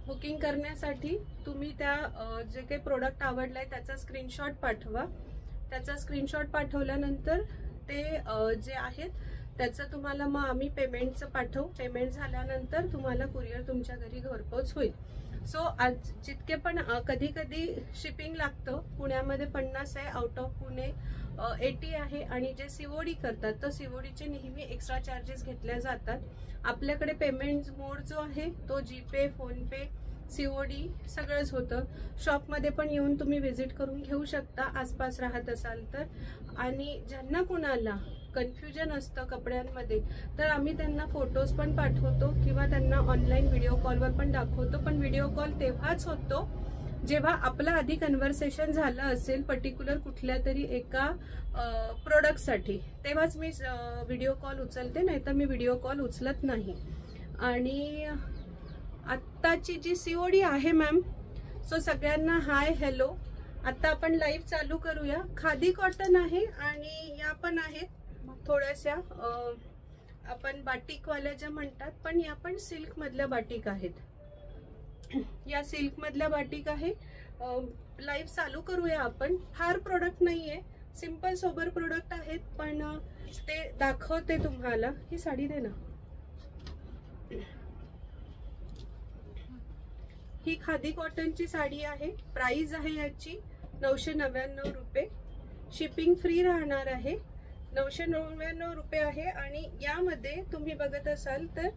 Booking करण्यासाठी तुम्ही त्या जे काही प्रोडक्ट आवडलाय त्याचा स्क्रीनशॉट पाठवा. त्याचा स्क्रीनशॉट पाठवल्यानंतर ते जे आहेत त्याचं तुम्हाला मग आम्ही पेमेंटचं पाठवू. पेमेंट झाल्यानंतर तुम्हाला कुरिअर तुमच्या घरी घरपोच होईल. सो आज जितके पण कधी कधी शिपिंग लागतं. पुण्यामध्ये 50 आहे, आउट ऑफ पुणे 80 आहे आणि जे सीओडी करतात तर सीओडीचे नेहमी एक्स्ट्रा चार्जेस घेतल्या जातात. आपल्याकडे पेमेंट मोड जो आहे तो जीपे, फोनपे, सीओडी सगळंच होतं. शॉपमध्ये पण येऊन तुम्ही व्हिजिट करून घेऊ शकता आसपास राहत असाल तर. आणि ज्यांना कुणाला कन्फ्युजन असतं कपड्यांमध्ये तर आम्ही त्यांना फोटोज पण पाठवतो किंवा त्यांना ऑनलाईन व्हिडिओ कॉलवर पण दाखवतो. पण व्हिडिओ कॉल तेव्हाच होतो जेव्हा आपलं आधी कन्व्हर्सेशन झालं असेल पर्टिक्युलर कुठल्या तरी एका प्रोडक्टसाठी, तेव्हाच मी व्हिडिओ कॉल उचलते, नाही तर मी व्हिडिओ कॉल उचलत नाही. आणि आत्ताची जी सीओडी आहे मॅम, सो सगळ्यांना हाय हॅलो. आता आपण लाईव्ह चालू करूया. खादी कॉटन आहे आणि या पण आहेत थोड्याशा आपण बाटिकवाल्या ज्या म्हणतात, पण या पण सिल्क मधल्या बाटिक आहेत. या सिल्क मधल्या बाटिक आहे. लाईव्ह चालू करूया आपण. फार प्रोडक्ट नाहीये, सिंपल सोबर प्रोडक्ट आहेत, पण ते दाखवते तुम्हाला. ही साडी दे ना. ही खादी कॉटनची साडी आहे. प्राइस आहे याची 999 रुपये. शिपिंग फ्री राहणार आहे. 999 रुपये आहे. आणि यामध्ये तुम्ही बघत असाल तर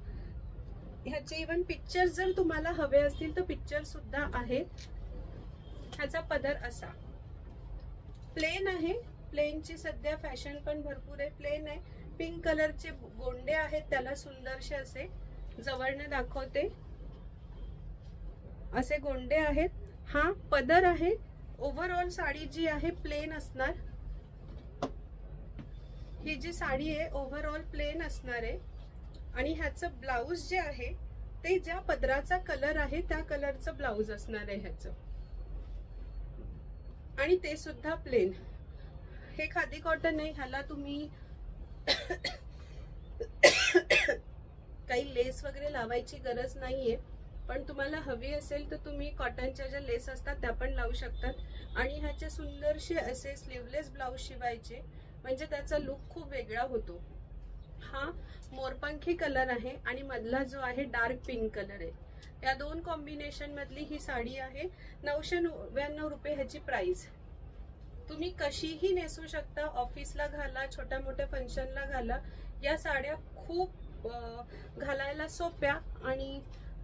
ह्याचे इव्हन पिक्चर्स जर तुम्हाला हवे असतील तर पिक्चर सुद्धा आहेत. ह्याचा पदर असा प्लेन आहे. प्लेनची सध्या फॅशन पण भरपूर आहे. प्लेन आहे. पिंक कलरचे गोंडे आहेत त्याला सुंदरसे असे. जवळने दाखवते. असे गोंडे आहेत. हा पदर आहे. ओव्हरऑल साडी जी आहे प्लेन असणार. ही जी साडी आहे ओव्हरऑल प्लेन असणार आहे. आणि ह्याचं ब्लाउज जे आहे ते ज्या पदराचा कलर आहे त्या कलरचं ब्लाउज असणार आहे ह्याचं. आणि ते सुद्धा प्लेन. हे खादी कॉटन आहे. ह्याला तुम्ही काही लेस वगैरे लावायची गरज नाहीये, पण तुम्हाला हवी असेल तर तुम्ही कॉटनच्या ज्या लेस असतात त्या पण लावू शकतात. आणि ह्याचे सुंदरसे असे स्लीवलेस ब्लाउज शिवायचे म्हणजे त्याचा लुक खूप वेगळा होतो. हा मोरपंखी कलर आहे आणि मधला जो आहे डार्क पिंक कलर आहे. या दोन कॉम्बिनेशन मधली ही साडी आहे. 999 रुपये ह्याची प्राइस. तुम्ही कशीही नेसू शकता. ऑफिसला घाला, छोट्या मोठ्या फंक्शनला घाला. या साड्या खूप घालायला सोप्या आणि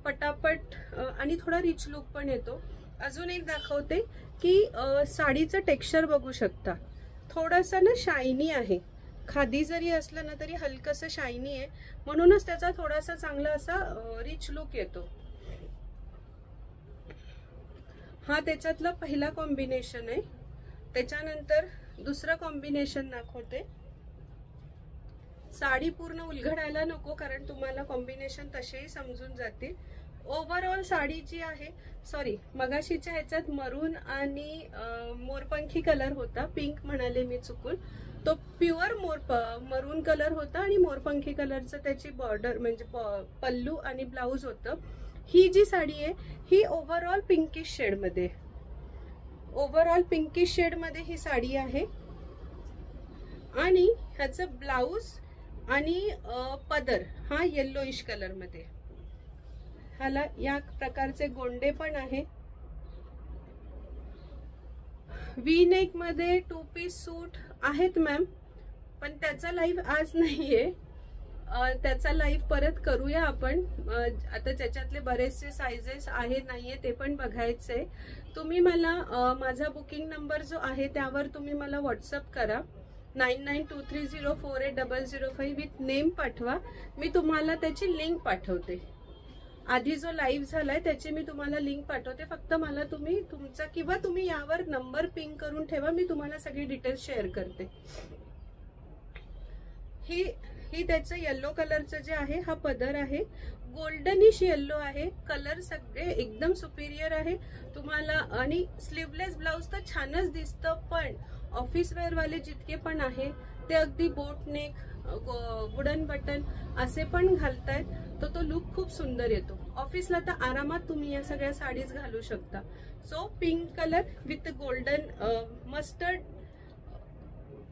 पटापट आणि थोडा रिच लुक पण येतो. अजून एक दाखवते की साडीचं टेक्स्चर बघू शकता. थोडासा ना शायनी आहे. खादी जरी असलं ना तरी हलकसं शायनी आहे, म्हणूनच त्याचा थोडासा चांगला असा रिच लुक येतो. हा त्याच्यातला पहिला कॉम्बिनेशन आहे. त्याच्यानंतर दुसरं कॉम्बिनेशन दाखवते. साडी पूर्ण उलगडायला नको कारण तुम्हाला कॉम्बिनेशन तसेही समजून जातील. ओव्हरऑल साडी जी आहे, सॉरी मगाशीच्या ह्याच्यात मरून आणि मोरपंखी कलर होता, पिंक म्हणाले मी चुकून. तो प्युअर मरून कलर होता आणि मोरपंखी कलरचं त्याची बॉर्डर म्हणजे पल्लू आणि ब्लाउज होतं. ही जी साडी आहे ही ओव्हरऑल पिंकिश शेड मध्ये, ओव्हरऑल पिंकिश शेड मध्ये ही साडी आहे. आणि ह्याचं ब्लाउज आणि पदर हा येल्लोइश कलर मध्ये. ह्याला या प्रकारचे गोंडे पण आहे. वी नेक मध्ये 2 पीस सूट आहेत मॅम, पण त्याचा लाईव्ह आज नाहीये. त्याचा लाईव्ह परत करूया आपण. आता त्याच्यातले बरेचसे साइजेस आहे नाहीये ते पण बघायचंय. तुम्ही मला माझा बुकिंग नंबर जो आहे त्यावर तुम्ही मला व्हॉट्सअप करा. 9923048005 विथ नेम पाठवा. मी तुम्हाला त्याची लिंक पाठवते. आधी जो लाईव्ह झालाय त्याची मी तुम्हाला लिंक पाठवते. फक्त मला तुम्ही तुमचा किंवा तुम्ही यावर नंबर पिंग करून ठेवा. मी तुम्हाला सगळी डिटेल्स शेअर करते. ही त्याचं येल्लो कलरचं जे आहे हा पदर आहे. गोल्डनिश येल्लो आहे. कलर सगळे एकदम सुपिरियर आहे तुम्हाला. आणि स्लीवलेस ब्लाउज तर छानच दिसतं, पण ऑफिस वेअर वाले जितके पण आहे ते अगदी बोट नेक, वुडन बटन असे पण घालतायत, तर तो लुक खूप सुंदर येतो. ऑफिसला तर आरामात तुम्ही या सगळ्या साडीज घालू शकता. So pink colour with golden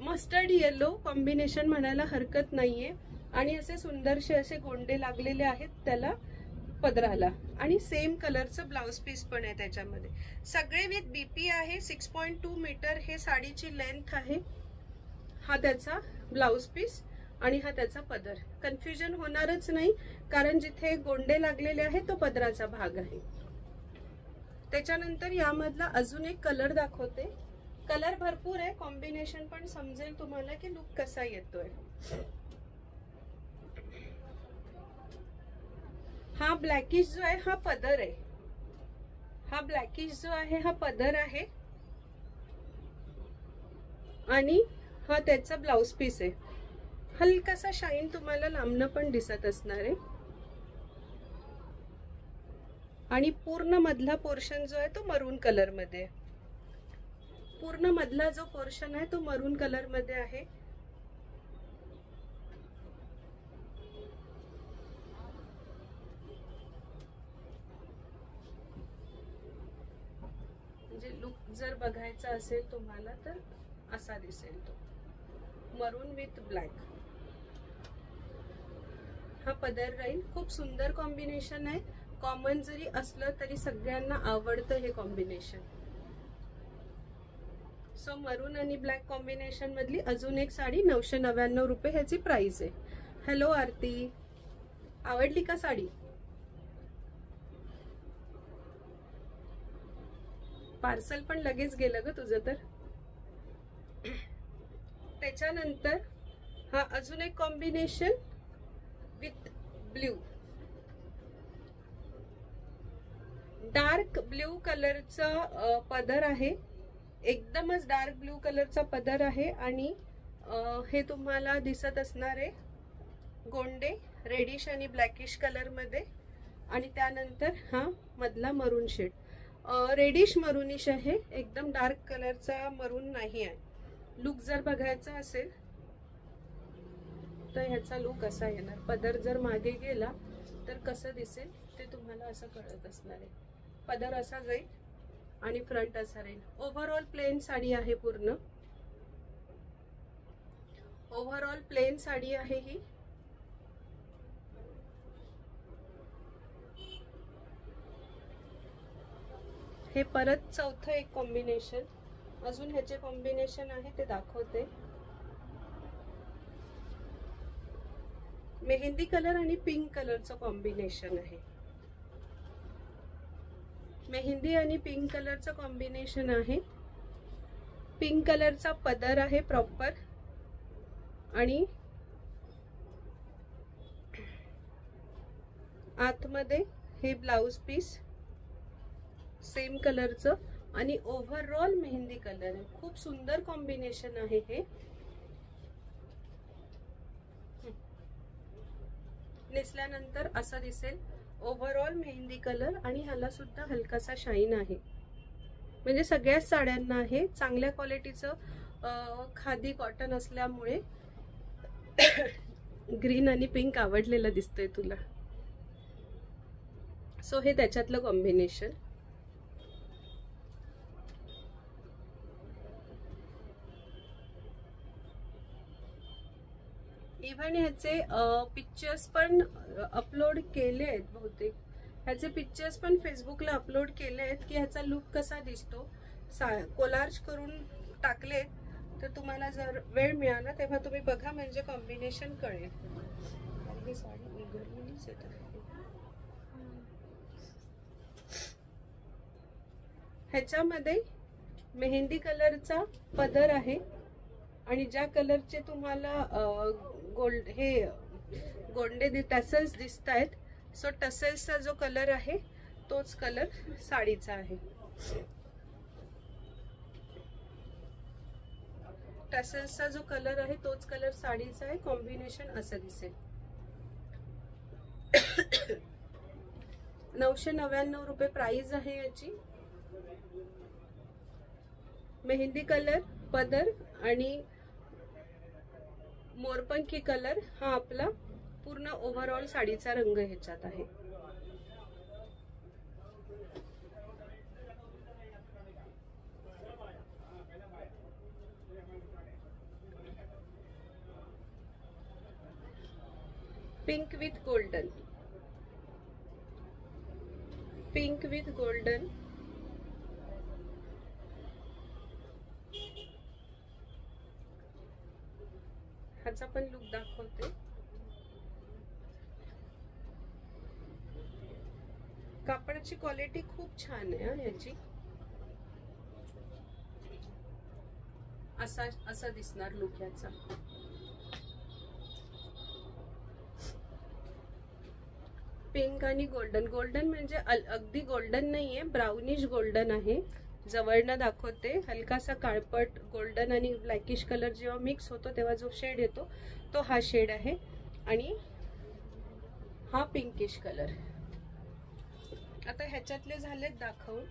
mustard yellow combination म्हणायला हरकत नाहीये. आणि असे सुंदरसे असे गोंडे लागलेले आहेत त्याला पदराला, आणि सेम कलरचं ब्लाउज पीस पण आहे त्याच्यामध्ये. सगळे विथ बीपी आहे. 6.2 मीटर हे साडीची लेंथ आहे. हा त्याचा ब्लाउज पीस आणि हा त्याचा पदर. कन्फ्युजन होणारच नाही, कारण जिथे गोंडे लागलेले आहेत तो पदराचा भाग आहे. त्याच्यानंतर यामधला अजून एक कलर दाखवते. कलर भरपूर आहे, कॉम्बिनेशन पण समजेल तुम्हाला की लुक कसा येतोय. हा ब्लॅकिश जो आहे हा पदर आहे. हा ब्लॅकिश जो आहे हा पदर आहे आणि हा त्याचा ब्लाउज पीस आहे. हलकासा शाईन तुम्हाला लांबनं पण दिसत असणार आहे. आणि पूर्ण मधला पोर्शन जो आहे तो मरून कलर मध्ये. पूर्ण मधला जो पोर्शन आहे तो मरून कलर मध्ये आहे. म्हणजे लुक जर बघायचा असेल तुम्हाला तर असा दिसेल तो, मरून विथ ब्लॅक. हा पदर राहील. खूप सुंदर कॉम्बिनेशन आहे. कॉमन जरी असलं तरी सगळ्यांना आवडतं हे कॉम्बिनेशन. सो मरून आणि ब्लॅक कॉम्बिनेशन मधली अजून एक साडी 999 रुपये ह्याची प्राइस आहे. हॅलो आरती, आवडली का साडी? पार्सल पण लगेच गेलं ग तुझं तर. त्याच्यानंतर हा अजून एक combination with blue, dark blue कलरचा पदर आहे. एकदमच डार्क ब्ल्यू कलरचा पदर आहे आणि हे तुम्हाला दिसत असणार आहे गोंडे रेडिश आणि ब्लॅकिश कलर मध्ये. आणि त्यानंतर हा मधला मरून शेड रेडिश मरूनिश आहे, एकदम डार्क कलरचा मरून नाही आहे. लुक जर बघायचा असेल तर ह्याचा लुक असा येणार. पदर जर मागे गेला तर कसं दिसेल ते तुम्हाला असं कळत असणार आहे. पदर असा जाईल आणि फ्रंट असा राहील. ओव्हरऑल प्लेन साडी आहे. पूर्ण ओव्हरऑल प्लेन साडी आहे ही. हे परत चौथं एक कॉम्बिनेशन. अजून ह्याचे कॉम्बिनेशन आहे ते दाखवते. मेहंदी कलर आणि पिंक कलरचं कॉम्बिनेशन आहे. मेहंदी आणि पिंक कलरचं कॉम्बिनेशन आहे. पिंक कलरचा पदर आहे प्रॉपर आणि आतमध्ये हे ब्लाउज पीस सेम कलरचं आणि ओव्हरऑल मेहंदी कलर आहे. खूप सुंदर कॉम्बिनेशन आहे हे. नेसल्यानंतर असं दिसेल. ओव्हरऑल मेहंदी कलर आणि ह्याला सुद्धा हलकासा शाईन आहे. म्हणजे सगळ्याच साड्यांना आहे. चांगल्या क्वालिटीचं खादी कॉटन असल्यामुळे ग्रीन आणि पिंक आवडलेलं दिसतंय तुला. सो हे त्याच्यातलं कॉम्बिनेशन. इव्हन ह्याचे पिक्चर्स पण अपलोड केले आहेत. बहुतेक ह्याचे पिक्चर्स पण फेसबुकला अपलोड केले आहेत की ह्याचा लुक कसा दिसतो. कोलाज करून टाकले. तर तुम्हाला जर वेळ मिळाला तेव्हा तुम्ही बघा, म्हणजे कॉम्बिनेशन कळेल. ही साडी उघडलेलीच आहे. ह्याच्यामध्ये मेहंदी कलरचा पदर आहे आणि ज्या कलरचे तुम्हाला गोंडे टसल्स दिसत आहेत. सो टसल्सचा जो कलर आहे तोच कलर साडीचा आहे. टसल्सचा जो कलर आहे तोच कलर साडीचा आहे. कॉम्बिनेशन असं दिसेल. 999 रुपये प्राइस आहे याची. मेहंदी कलर पदर आणि मोरपंखी कलर हा आपला पूर्ण ओव्हरऑल साडीचा रंग ह्याच्यात आहे. Pink with golden, pink with golden, ह्याचा पण लुक दाखवते। कापडाची क्वालिटी खूप छान आहे याची। असा दिसणार लुक याचा। पिंक आणि गोल्डन, गोल्डन म्हणजे अगदी गोल्डन नाहीये, ब्राउनिश गोल्डन आहे। जवळनं दाखवते, हलकासा काळपट गोल्डन आणि ब्लॅकिश कलर जेव्हा मिक्स होतो तेव्हा जो शेड येतो तो हा शेड आहे। आणि हा पिंकिश कलर। आता ह्याच्यातले झालेत दाखवून।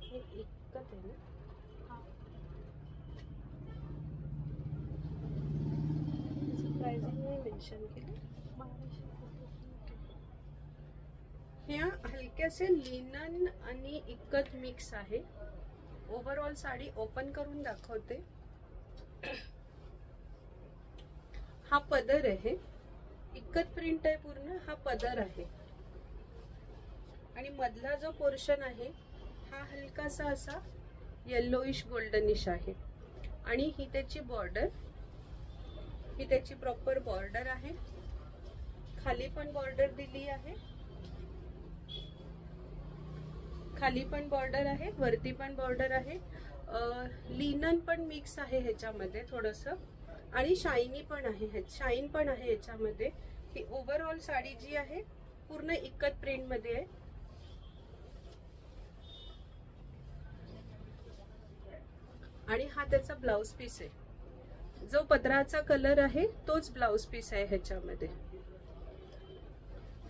इतकं आहे ना, प्राइसिंग नाही मेन्शन केलं। ह्या हलक्यासे लिनन आणि इक्कत मिक्स आहे। ओव्हरऑल साडी ओपन करून दाखवते। हा पदर आहे, इक्कत प्रिंट आहे पूर्ण, हा पदर आहे। आणि मधला जो पोर्शन आहे हा हलकासा असा येलोइश गोल्डनिश आहे। आणि ही त्याची बॉर्डर, ही त्याची प्रॉपर बॉर्डर आहे। खाली पण बॉर्डर दिली आहे, खाली पण बॉर्डर आहे, वरती पण बॉर्डर आहे। लिनन पण मिक्स आहे ह्याच्यामध्ये थोडस, आणि शायनी पण आहे, शाईन पण आहे ह्याच्यामध्ये। ही ओव्हरऑल साडी जी आहे पूर्ण इक्कत प्रिंट मध्ये आहे। आणि हा त्याचा ब्लाउज पीस आहे, जो पदराचा कलर आहे तोच ब्लाउज पीस आहे ह्याच्यामध्ये।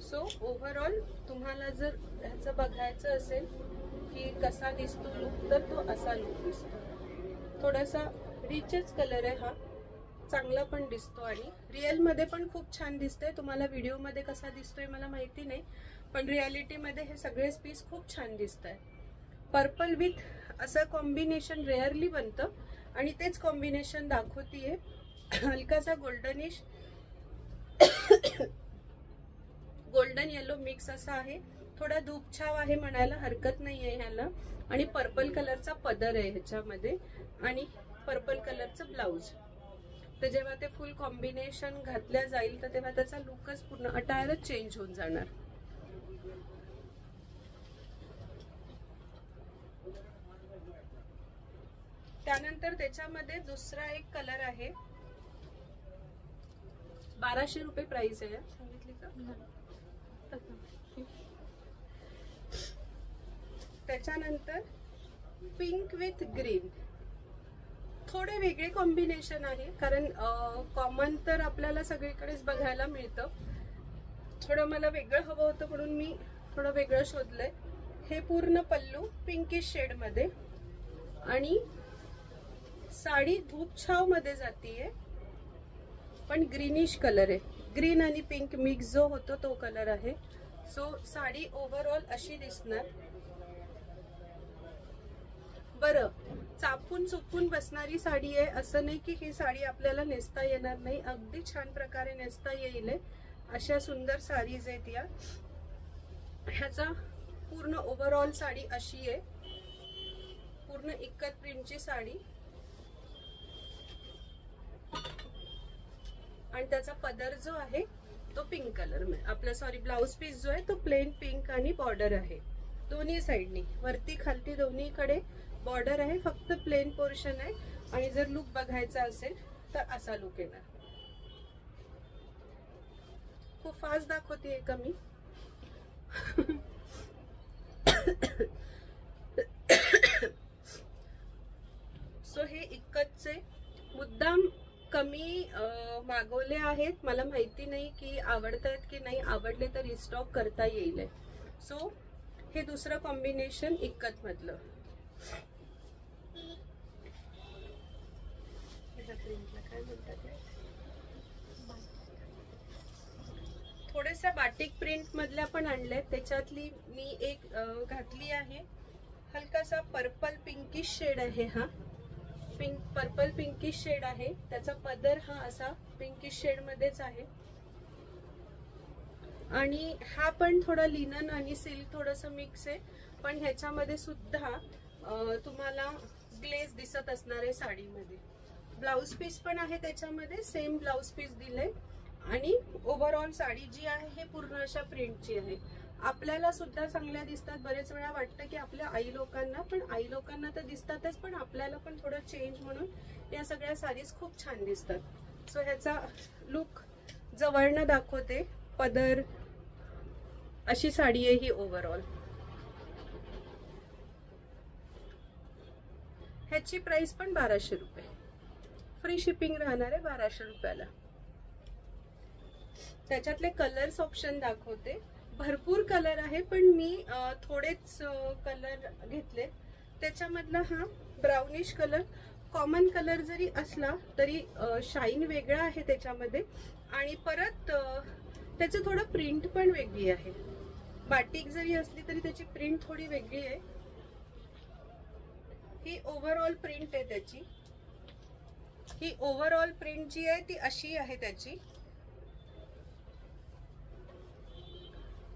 सो ओव्हरऑल तुम्हाला जर ह्याचं बघायचं असेल की कसा दिसतो लुक, तर तो असा लुक दिसतो। थोडासा रिचच कलर आहे हा, चांगला पण दिसतो आणि रिअल मध्ये पण खूप छान दिसतंय। तुम्हाला व्हिडिओ मध्ये कसा दिसतोय मला माहिती नाही, पण रियालिटी मध्ये हे सगळेच पीस खूप छान दिसतंय। पर्पल विथ असं कॉम्बिनेशन रेअरली बनतं आणि तेच कॉम्बिनेशन दाखवतीये। हलकासा गोल्डनिश गोल्डन येलो मिक्स असा आहे, थोडा धूपछाव आहे म्हणायला हरकत नाहीये ह्याला। आणि पर्पल कलरचा पदर आहे ह्याच्यामध्ये आणि पर्पल कलरचं ब्लाउज। तर जेव्हा ते फुल कॉम्बिनेशन घातल्या जाईल तर तेव्हा त्याचा लुकच पूर्ण अटायरच चेंज होऊन जाणार। त्यानंतर त्याच्यामध्ये दुसरा एक कलर आहे, 1200 रुपये प्राइस आहे, सांगितली का? त्याच्यानंतर पिंक विथ ग्रीन, थोडे वेगळे कॉम्बिनेशन आहे कारण कॉमन तर आपल्याला सगळीकडेच बघायला मिळतं। थोडं मला वेगळं हवं होतं म्हणून मी थोडं वेगळं शोधलंय। हे पूर्ण पल्लू पिंकिश शेड मध्ये आणि साडी धूपछाव मध्ये जातीये, पण ग्रीनिश कलर आहे, ग्रीन आणि पिंक मिक्स जो होतो तो कलर आहे। सो साडी ओव्हरऑल अशी दिसणार। बरं, चापून चुपून बसणारी साडी आहे असं नाही की ही साडी आपल्याला नेसता येणार नाही, अगदी छान प्रकारे नेसता येईल। अशा सुंदर साडीज आहेत या। ह्याचा पूर्ण ओव्हरऑल साडी अशी आहे, पूर्ण इक्कत प्रिंटची साडी। आणि त्याचा पदर जो आहे तो पिंक कलर में, आपला सॉरी ब्लाउज पीस जो आहे तो प्लेन पिंक आणि बॉर्डर आहे दोन्ही साइडनी, वरती खालती दोन्हीकडे बॉर्डर आहे, फक्त प्लेन पोर्शन आहे। आणि जर लुक बघायचा असेल तर असा लुक येणार। खूप फास्ट दाखवते का मी? सो हे इक्कतचे मुद्दाम कमी मागवले आहेत, मला माहिती नाही की आवडतात की नाही, आवडले तर रिस्टॉक करता येईल। सो हे दुसरं कॉम्बिनेशन इक्कत मधलं। काय म्हणतात, थोड्याशा बाटिक प्रिंट मधल्या पण आणल्या, त्याच्यातली मी एक घातली आहे, हलकासा पर्पल पिंकिश शेड आहे हा। पिंक पर्पल पिंकिश शेड आहे. त्याचा पदर हा असा पिंकिश शेड मध्येच आहे आणि हा पण थोडा लिनन आणि सिल्क थोडंसं मिक्स आहे. पण ह्याच्यामध्ये सुद्धा तुम्हाला ग्लेज दिसत असणार आहे साडीमध्ये. ब्लाउज पीस पण आहे त्याच्यामध्ये, सेम ब्लाउज पीस दिलंय आणि ओव्हरऑल साडी जी आहे हे पूर्ण अशा प्रिंटची आहे. आपल्याला सुद्धा चांगल्या दिसतात. बरेच वेळा वाटतं की आपल्या आई लोकांना, पण आई लोकांना तर दिसतातच, पण आपल्याला पण थोडं चेंज म्हणून या सगळ्या साडीज खूप छान दिसतात. सो ह्याचा लुक जवळनं दाखवते. पदर अशी साडी आहे ही ओव्हरऑल. ह्याची प्राइस पण 1200 रुपये. फ्री शिपिंग राहणार आहे 1200 रुपयाला. त्याच्यातले कलर्स ऑप्शन दाखवते. भरपूर कलर आहे पण मी थोडेच कलर घेतले. त्याच्यामधला हा ब्राउनिश कलर कॉमन कलर जरी असला तरी शाईन वेगळा आहे त्याच्यामध्ये आणि परत त्याचं थोडं प्रिंट पण वेगळी आहे. बाटिक जरी असली तरी त्याची प्रिंट थोडी वेगळी आहे. ही ओव्हरऑल प्रिंट आहे त्याची. ही ओव्हरऑल प्रिंट जी आहे ती अशी आहे त्याची.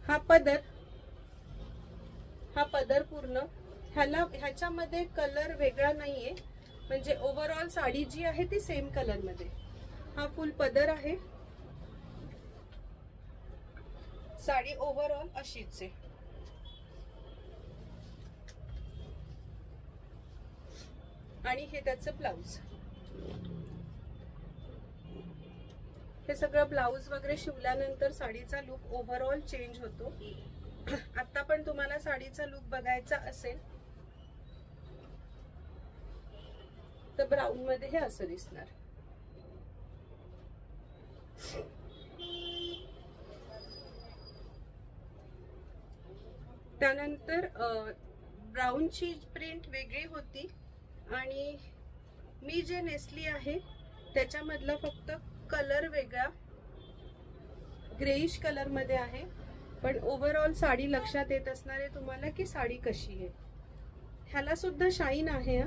हा पदर पूर्ण ह्याच्यामध्ये कलर वेगळा नाहीये, म्हणजे ओव्हरऑल साडी जी आहे ती सेम कलर मध्ये. हा फुल पदर आहे. साडी ओव्हरऑल अशीच आहे. आणि हे त्याचं ब्लाउज. हे सगळं ब्लाउज वगैरे शिवल्यानंतर साडीचा लुक ओव्हरऑल चेंज होतो. आता पण तुम्हाला साडीचा लुक बघायचा असेल तर ब्राऊन मध्ये हे असं दिसणार. त्यानंतर ब्राऊनची प्रिंट वेगळी होती आणि मी जे नेसली आहे त्याच्यामधला फक्त कलर वेगळा ग्रेइश कलर मध्ये आहे. पण ओव्हरऑल साडी लक्षात येत असणार आहे तुम्हाला की साडी कशी आहे. ह्याला सुद्धा शाईन आहे.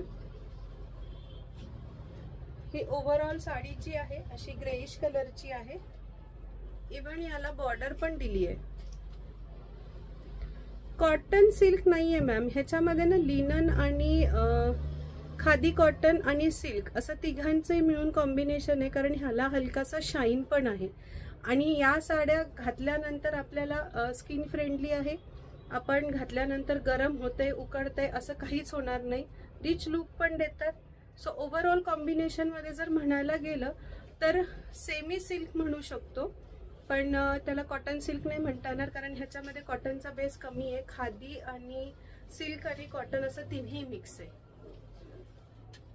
ही ओव्हरऑल साडी जी आहे अशी ग्रेइश कलरची आहे. इव्हन याला बॉर्डर पण दिली आहे. कॉटन सिल्क नाहीये मॅम ह्याच्यामध्ये ना, लिनन आणि खादी कॉटन आणि सिल्क असं तिघांचे मिळून कॉम्बिनेशन आहे. कारण ह्याला हलकासा शाईन पण आहे आणि या साड्या घातल्यानंतर आपल्याला स्किन फ्रेंडली आहे. आपण घातल्यानंतर गरम होते, उकडते असं काहीच होणार नाही. रिच लुक पण देतात. सो ओव्हरऑल कॉम्बिनेशन मध्ये जर म्हणायला गेलं तर सेमी सिल्क म्हणू शकतो, पण त्याला कॉटन सिल्क नाही म्हणता येणार कारण ह्याच्यामध्ये कॉटनचा बेस कमी आहे. खादी आणि सिल्क आणि कॉटन असं तिन्ही मिक्स आहे.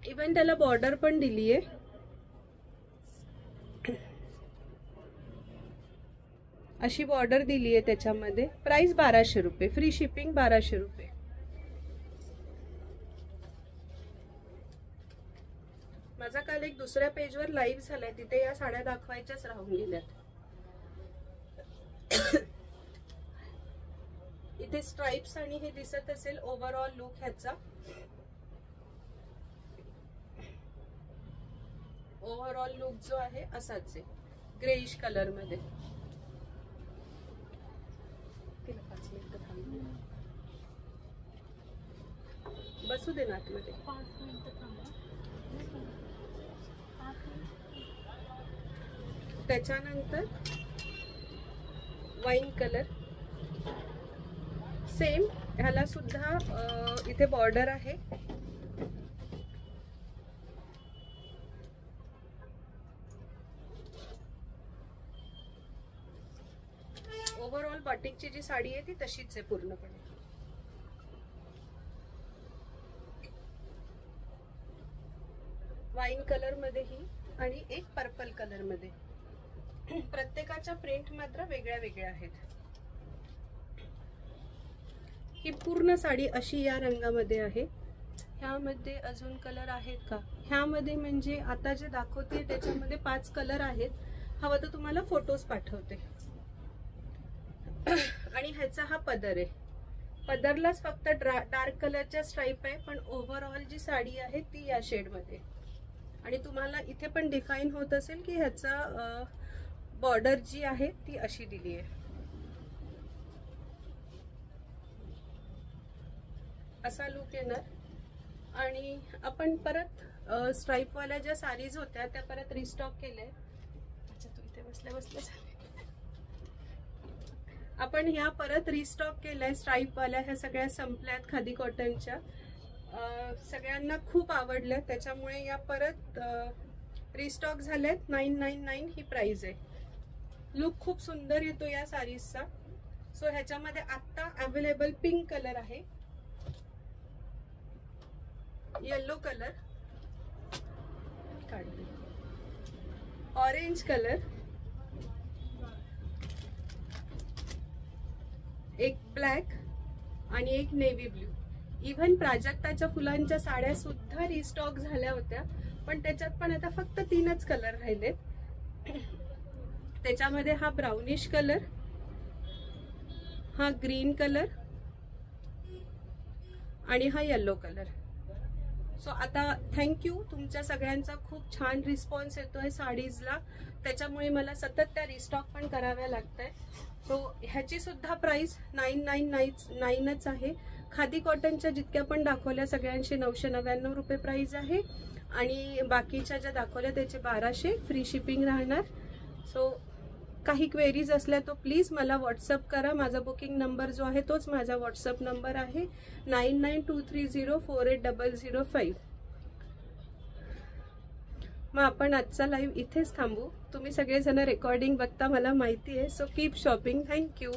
इव्हन त्याला बॉर्डर पण दिली आहे. अशी बॉर्डर दिली आहे त्याच्यामध्ये. प्राइस 1200 रुपये. फ्री शिपिंग 1200 रुपये. माझा काल एक दुसऱ्या पेजवर लाईव्ह झालाय, तिथे या साड्या दाखवायच्याच राहून गेल्यात. इथे स्ट्राइप्स आणि हे दिसत असेल ओव्हरऑल लुक ह्याचा. ओव्हरऑल लुक जो आहे असाच आहे ग्रेइश कलर मध्ये. बसू दे ना आतमध्ये. त्याच्यानंतर वाईन कलर सेम. ह्याला सुद्धा इथे बॉर्डर आहे. ओव्हरऑल बाटिकची जी साडी आहे ती तशीच आहे पूर्णपणे. वाईन कलर मध्ये ही आणि एक पर्पल कलर मध्ये. प्रत्येकाच्या प्रिंट मात्र वेगळ्या वेगळ्या आहेत. ही पूर्ण साडी अशी या रंगामध्ये आहे. ह्यामध्ये अजून कलर आहेत का? ह्यामध्ये म्हणजे आता जे दाखवते त्याच्यामध्ये 5 कलर आहेत. हवं तर तुम्हाला फोटोज पाठवते. आणि ह्याचा हा पदर आहे. पदरलाच फक्त डार्क कलरच्या स्ट्राईप आहे, पण ओव्हरऑल जी साडी आहे ती या शेडमध्ये. आणि तुम्हाला इथे पण डिफाईन होत असेल की ह्याचा बॉर्डर जी आहे ती अशी दिली आहे. असा लुक येणार. आणि आपण परत स्ट्राईपवाल्या ज्या साडीज होत्या त्या परत रिस्टॉक केल्या. अच्छा, तू इथे बसल्या बसल्या आपण ह्या परत रिस्टॉक केल्याय स्ट्राईपवाल्या. ह्या सगळ्या संपल्यात खादी कॉटनच्या. सगळ्यांना खूप आवडल्या, त्याच्यामुळे या परत रिस्टॉक झाल्यात. 999 ही प्राइस आहे. लुक खूप सुंदर येतो या साडीजचा. सो ह्याच्यामध्ये आत्ता अवेलेबल पिंक कलर आहे, येलो कलर, ऑरेंज कलर, एक ब्लॅक आणि एक नेव्ही ब्ल्यू. इव्हन प्राजक्ताच्या फुलांच्या साड्या सुद्धा रिस्टॉक झाल्या होत्या, पण त्याच्यात पण आता फक्त 3च कलर राहिलेत. त्याच्यामध्ये हा ब्राउनिश कलर, हा ग्रीन कलर आणि हा येलो कलर. सो आता थँक्यू, तुमच्या सगळ्यांचा खूप छान रिस्पॉन्स येतोय साडीजला, त्याच्यामुळे मला सतत त्या रिस्टॉक पण कराव्या लागतंय. सो ह्याची सुद्धा प्राइस 999च आहे. खादी कॉटनच्या जितक्या पण दाखवल्या सगळ्यांशी 999 रुपये प्राइस आहे, आणि बाकीच्या ज्या दाखवल्या त्याचे 1200 फ्री शिपिंग राहणार. सो काही क्वेरीज असल्या तो प्लीज मला व्हॉट्सअप करा. माझा बुकिंग नंबर जो आहे तोच माझा व्हॉट्सअप नंबर आहे 9923048005. मग आपण आजचा लाईव्ह इथेच थांबू. तुम्ही सगळेजण रेकॉर्डिंग बघता मला माहिती आहे. So keep shopping. थँक्यू.